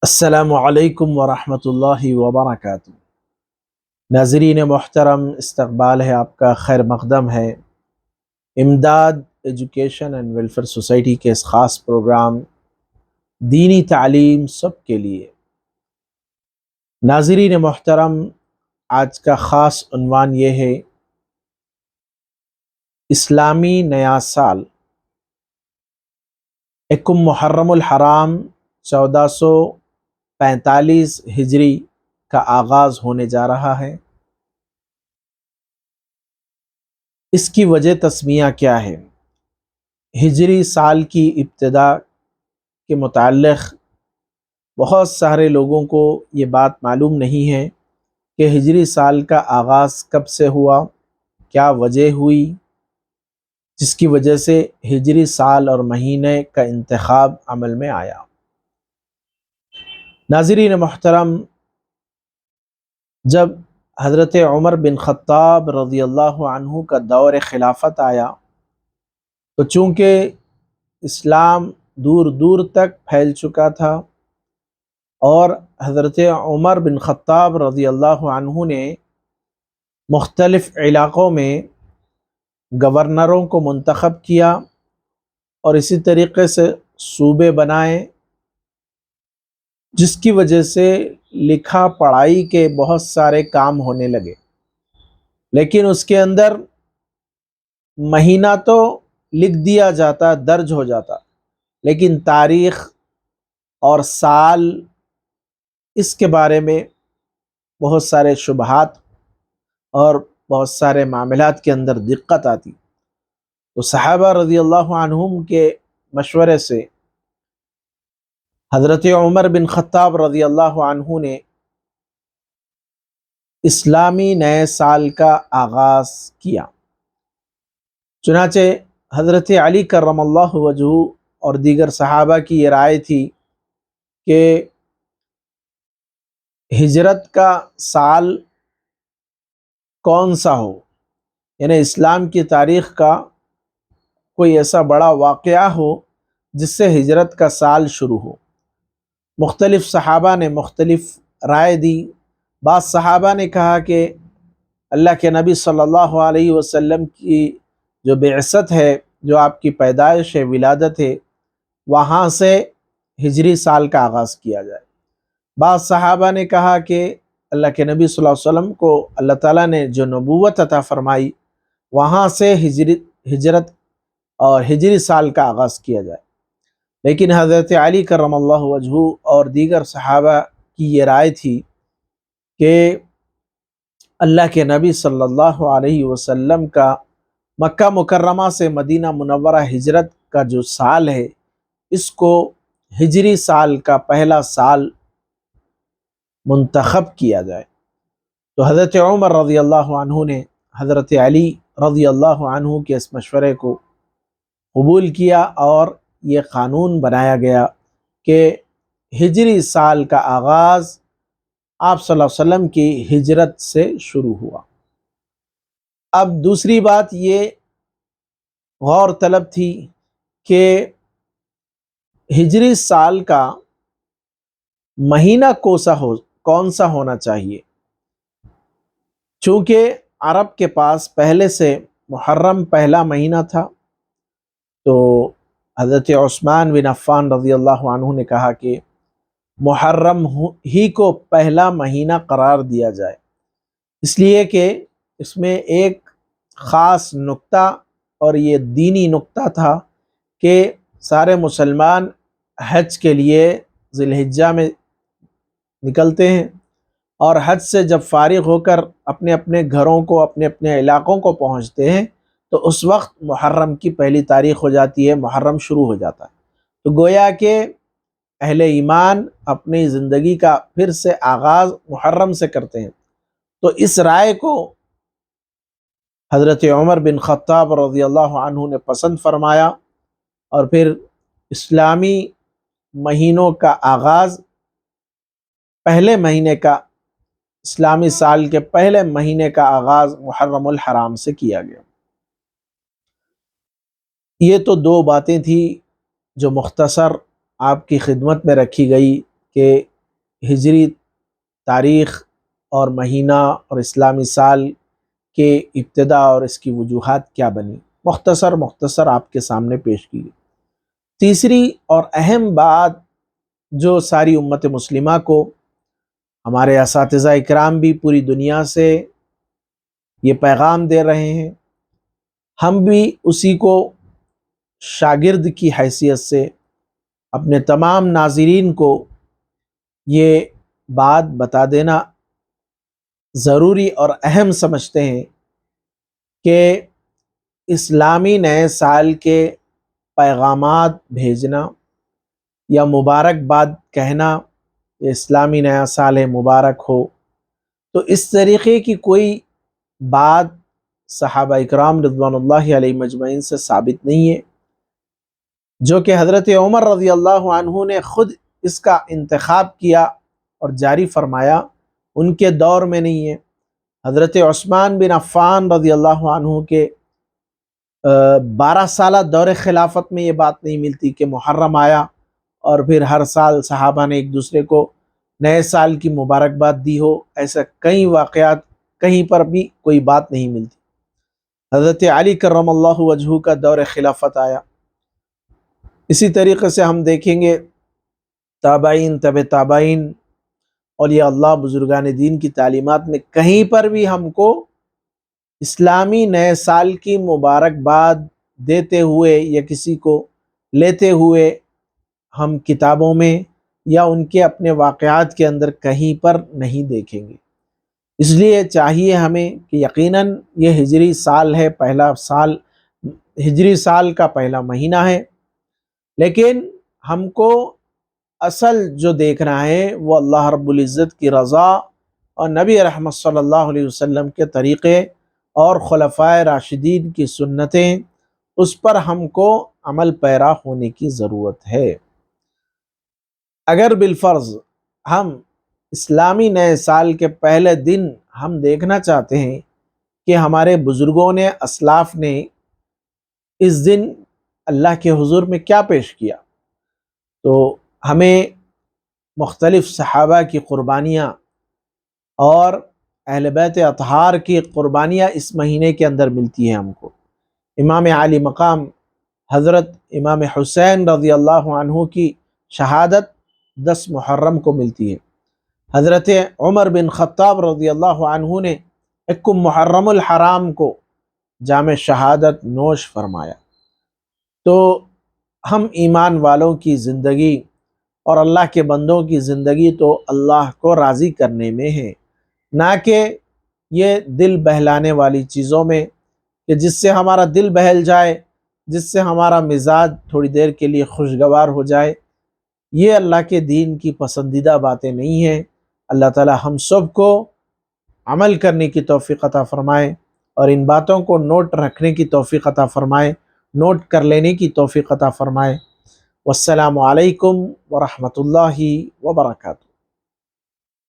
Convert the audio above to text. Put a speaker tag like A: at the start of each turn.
A: السلام علیکم ورحمۃ اللہ وبرکاتہ۔ ناظرین محترم، استقبال ہے آپ کا، خیر مقدم ہے امداد ایجوکیشن اینڈ ویلفیئر سوسائٹی کے اس خاص پروگرام دینی تعلیم سب کے لیے۔ ناظرین محترم، آج کا خاص عنوان یہ ہے اسلامی نیا سال یکم محرم الحرام 1445 ہجری کا آغاز ہونے جا رہا ہے۔ اس کی وجہ تسمیہ کیا ہے؟ ہجری سال کی ابتدا کے متعلق بہت سارے لوگوں کو یہ بات معلوم نہیں ہے کہ ہجری سال کا آغاز کب سے ہوا، کیا وجہ ہوئی جس کی وجہ سے ہجری سال اور مہینے کا انتخاب عمل میں آیا۔ ناظرین محترم، جب حضرت عمر بن خطاب رضی اللہ عنہ کا دور خلافت آیا تو چونکہ اسلام دور دور تک پھیل چکا تھا اور حضرت عمر بن خطاب رضی اللہ عنہ نے مختلف علاقوں میں گورنروں کو منتخب کیا اور اسی طریقے سے صوبے بنائے، جس کی وجہ سے لکھا پڑھائی کے بہت سارے کام ہونے لگے، لیکن اس کے اندر مہینہ تو لکھ دیا جاتا، درج ہو جاتا، لیکن تاریخ اور سال اس کے بارے میں بہت سارے شبہات اور بہت سارے معاملات کے اندر دقت آتی۔ تو صحابہ رضی اللہ عنہم کے مشورے سے حضرت عمر بن خطاب رضی اللہ عنہ نے اسلامی نئے سال کا آغاز کیا۔ چنانچہ حضرت علی کرم اللہ وجہہ اور دیگر صحابہ کی یہ رائے تھی کہ ہجرت کا سال کون سا ہو، یعنی اسلام کی تاریخ کا کوئی ایسا بڑا واقعہ ہو جس سے ہجرت کا سال شروع ہو۔ مختلف صحابہ نے مختلف رائے دی۔ بعض صحابہ نے کہا کہ اللہ کے نبی صلی اللہ علیہ وسلم کی جو بعثت ہے، جو آپ کی پیدائش ہے، ولادت ہے، وہاں سے ہجری سال کا آغاز کیا جائے۔ بعض صحابہ نے کہا کہ اللہ کے نبی صلی اللہ علیہ وسلم کو اللہ تعالیٰ نے جو نبوت عطا فرمائی وہاں سے ہجرت اور ہجری سال کا آغاز کیا جائے، لیکن حضرت علی کرم اللہ وجہہ اور دیگر صحابہ کی یہ رائے تھی کہ اللہ کے نبی صلی اللہ علیہ وسلم کا مکہ مکرمہ سے مدینہ منورہ ہجرت کا جو سال ہے، اس کو ہجری سال کا پہلا سال منتخب کیا جائے۔ تو حضرت عمر رضی اللہ عنہ نے حضرت علی رضی اللہ عنہ کے اس مشورے کو قبول کیا اور یہ قانون بنایا گیا کہ ہجری سال کا آغاز آپ صلی اللہ علیہ وسلم کی ہجرت سے شروع ہوا۔ اب دوسری بات یہ غور طلب تھی کہ ہجری سال کا مہینہ کون سا ہونا چاہیے، چونکہ عرب کے پاس پہلے سے محرم پہلا مہینہ تھا، تو حضرت عثمان بن عفان رضی اللہ عنہ نے کہا کہ محرم ہی کو پہلا مہینہ قرار دیا جائے، اس لیے کہ اس میں ایک خاص نقطہ اور یہ دینی نقطہ تھا کہ سارے مسلمان حج کے لیے ذی الحجہ میں نکلتے ہیں، اور حج سے جب فارغ ہو کر اپنے اپنے گھروں کو، اپنے اپنے علاقوں کو پہنچتے ہیں تو اس وقت محرم کی پہلی تاریخ ہو جاتی ہے، محرم شروع ہو جاتا ہے۔ تو گویا کہ اہل ایمان اپنی زندگی کا پھر سے آغاز محرم سے کرتے ہیں۔ تو اس رائے کو حضرت عمر بن خطاب رضی اللہ عنہ نے پسند فرمایا، اور پھر اسلامی مہینوں کا آغاز پہلے مہینے کا، اسلامی سال کے پہلے مہینے کا آغاز محرم الحرام سے کیا گیا۔ یہ تو دو باتیں تھیں جو مختصر آپ کی خدمت میں رکھی گئی کہ ہجری تاریخ اور مہینہ اور اسلامی سال کے ابتدا اور اس کی وجوہات کیا بنی، مختصر آپ کے سامنے پیش کی گئی۔ تیسری اور اہم بات جو ساری امت مسلمہ کو، ہمارے اساتذہ اکرام بھی پوری دنیا سے یہ پیغام دے رہے ہیں، ہم بھی اسی کو شاگرد کی حیثیت سے اپنے تمام ناظرین کو یہ بات بتا دینا ضروری اور اہم سمجھتے ہیں کہ اسلامی نئے سال کے پیغامات بھیجنا یا مبارکباد کہنا کہ اسلامی نیا سال مبارک ہو، تو اس طریقے کی کوئی بات صحابہ اکرام رضوان اللہ علیہ مجمعین سے ثابت نہیں ہے، جو کہ حضرت عمر رضی اللہ عنہ نے خود اس کا انتخاب کیا اور جاری فرمایا، ان کے دور میں نہیں ہے۔ حضرت عثمان بن عفان رضی اللہ عنہ کے 12 سالہ دور خلافت میں یہ بات نہیں ملتی کہ محرم آیا اور پھر ہر سال صحابہ نے ایک دوسرے کو نئے سال کی مبارکباد دی ہو، ایسا کئی واقعات کہیں پر بھی کوئی بات نہیں ملتی۔ حضرت علی کرم اللہ وجہہ کا دور خلافت آیا، اسی طریقے سے ہم دیکھیں گے تابعین، تبع تابعین، اولیاء اللہ، بزرگان دین کی تعلیمات میں کہیں پر بھی ہم کو اسلامی نئے سال کی مبارکباد دیتے ہوئے یا کسی کو لیتے ہوئے ہم کتابوں میں یا ان کے اپنے واقعات کے اندر کہیں پر نہیں دیکھیں گے۔ اس لیے چاہیے ہمیں کہ یقیناً یہ ہجری سال ہے، پہلا سال، ہجری سال کا پہلا مہینہ ہے، لیکن ہم کو اصل جو دیکھنا ہے وہ اللہ رب العزت کی رضا اور نبی رحمت صلی اللہ علیہ وسلم کے طریقے اور خلفائے راشدین کی سنتیں، اس پر ہم کو عمل پیرا ہونے کی ضرورت ہے۔ اگر بالفرض ہم اسلامی نئے سال کے پہلے دن ہم دیکھنا چاہتے ہیں کہ ہمارے بزرگوں نے، اسلاف نے اس دن اللہ کے حضور میں کیا پیش کیا، تو ہمیں مختلف صحابہ کی قربانیاں اور اہل بیت اطہار کی قربانیاں اس مہینے کے اندر ملتی ہیں ہم کو۔ امام عالی مقام حضرت امام حسین رضی اللہ عنہ کی شہادت 10 محرم کو ملتی ہے۔ حضرت عمر بن خطاب رضی اللہ عنہ نے 1 محرم الحرام کو جام شہادت نوش فرمایا۔ تو ہم ایمان والوں کی زندگی اور اللہ کے بندوں کی زندگی تو اللہ کو راضی کرنے میں ہے، نہ کہ یہ دل بہلانے والی چیزوں میں کہ جس سے ہمارا دل بہل جائے، جس سے ہمارا مزاج تھوڑی دیر کے لیے خوشگوار ہو جائے۔ یہ اللہ کے دین کی پسندیدہ باتیں نہیں ہیں۔ اللہ تعالی ہم سب کو عمل کرنے کی توفیق عطا فرمائے اور ان باتوں کو نوٹ رکھنے کی توفیق عطا فرمائے، نوٹ کر لینے کی توفیق عطا فرمائے۔ والسلام علیکم ورحمۃ اللہ وبرکاتہ۔